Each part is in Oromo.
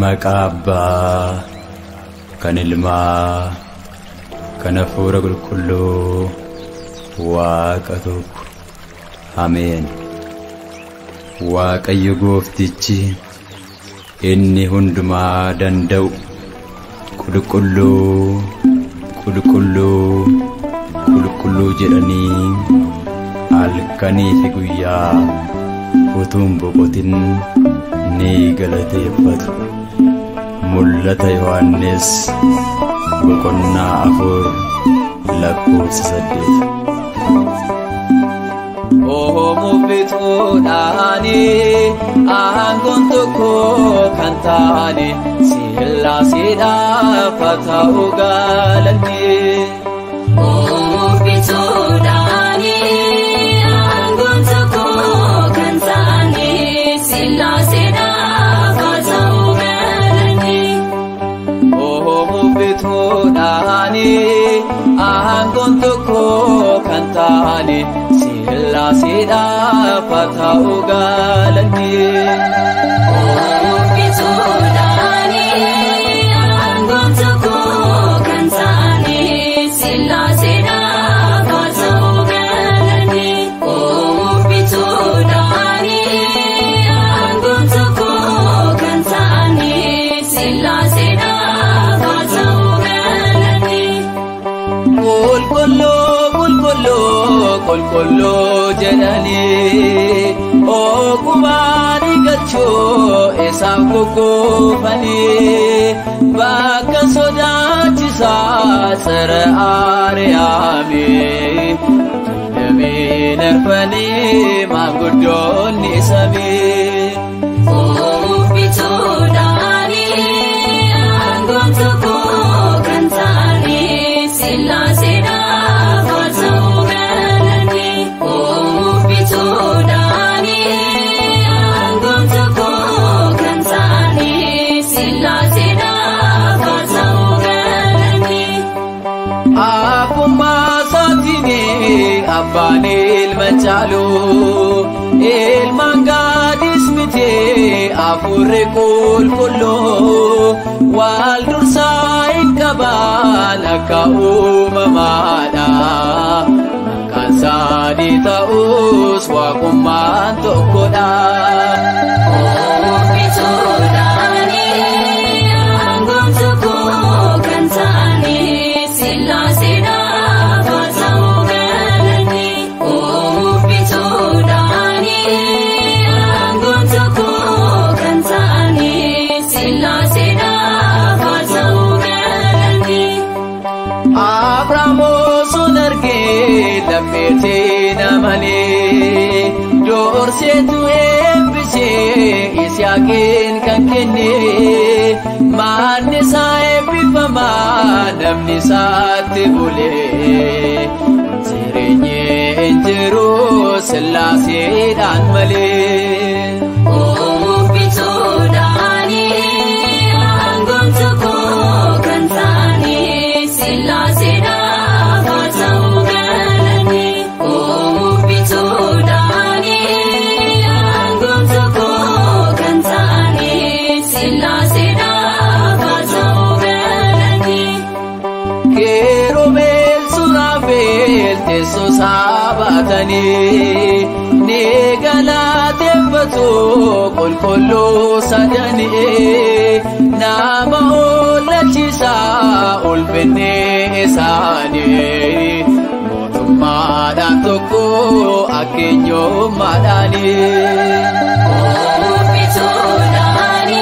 Maqaba kanilma kanafura kullu waaqatuk Amen. Waaqayyo gooftichi inni hundumaa danda'u qulqulluu jedhanii halkanii fi guyyaa utuun boqotin ni galateeffatu. Mul'ata Yohannis boqonnaa 4 lakkoofsa 8. Mufituudhaani aangoon tokko kan taane Sillaaseedhaaf haa ta'u galanni. Mufituudhaani aangoon tokko kan taane Sillaaseedhaaf haa ta'u galanni. Mufituudhaani aangoon tokko kan taane Sillaaseedhaaf haa ta'u galanni. Mufituudhaani aangoon tokko kan taane Sillaaseedhaaf haa ta'u galanni. Mufituudhaani aangoon tokko kan taane Sillaaseedhaaf haa ta'u galanni. Qulqulluu jedhanii ogumaanii galchuu isaaf gugguufanii bakka sodaachisaa sara Aariyaamii damee darbanii maanguddoonni samii. Mufituudhaani aangoon tokko kan taane Sillaaseedhaaf haa ta'u galanni. Mufituudhaani aangoon tokko kan taane Sillaaseedhaaf haa ta'u galanni. Akkuma saatiin abbaan ilma caalu ilmaan gaadis miti afurri qulqulluu wal dursaa hin qaban akka uumamaadha. Maqaan isaanii ta'us waaqummaan tokkodha. Mufituudhaani aangoon tokko kan taane Sillaaseedhaaf haa ta'u galanni. Mufituudhaani aangoon tokko kan taane Sillaaseedhaaf haa ta'u galanni. Abrahaam osoo argee lammeetii namalee doorseetu eebbisee Yisihaaqiin kan kenne manni isaa eebbifamaa namni isaatti bulee jireenyi hin jiru Sillaaseedhaan malee. Mufituudhaani aangoon tokko kan taane Sillaaseedhaaf haa ta'u galanni. Mufituudhaani aangoon tokko kan taane Sillaaseedhaaf haa ta'u galanni. Keerubeel Suraafeel teessoo isaa baatanii ni galateeffatu qulqulluu sadanii nama oolchisaa ulfinni isaanii mootummaadhaan tokko akenyummaadhaani. Mufituudhaani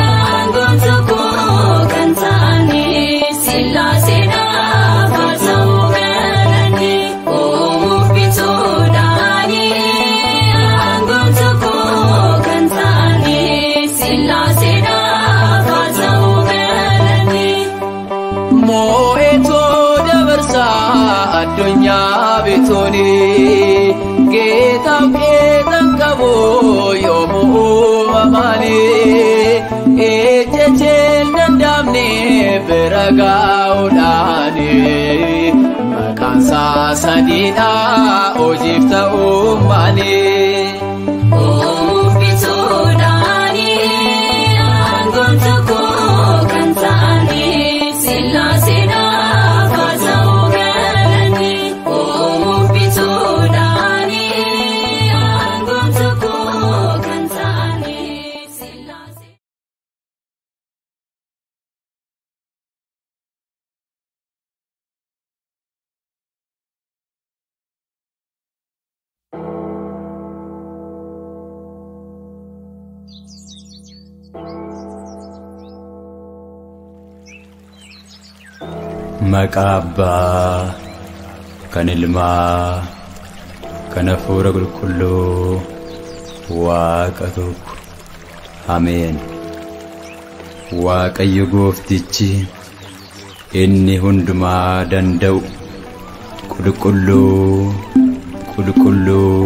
aangoon tokko kan taane Sillaaseedhaaf haa ta'u galanni. Mufituudhaani aangoon tokko kan taane Sillaaseedhaaf haa ta'u galanni. Moo'etoo dabarsaa addunyaa bitoonii geetaaf geetan qabu yoomuu uumamanii ejjecheen danda'amne bira gaa'uudhaani maqaan isaa Humna sadiidha hojiif ta'uummaani. Bituudhaani aangoon tokko kan ta'ani Sillaaseedhaaf haa ta'uu galanni. Bituudhaani aangoon tokko kan ta'ani Sillaasee. Maqaa Abbaa kan Ilmaa kan Hafuura Qulqulluu Waaqa tokko. Ameen. Waaqayyo Gooftichi inni hundumaa danda'u qulqulluu qulqulluu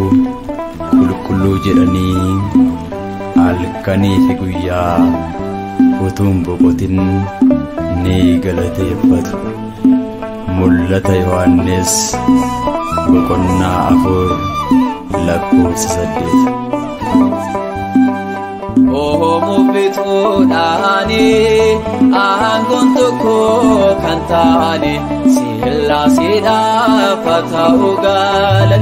qulqulluu jedhanii halkanii fi guyyaa utuu hin boqotin ni galateeffatu. Mul'ata Yohaannis boqonnaa 4:8. Bituudhaani aangoon tokko kan ta'ani Sillaaseedhaaf haa ta'uu galanni.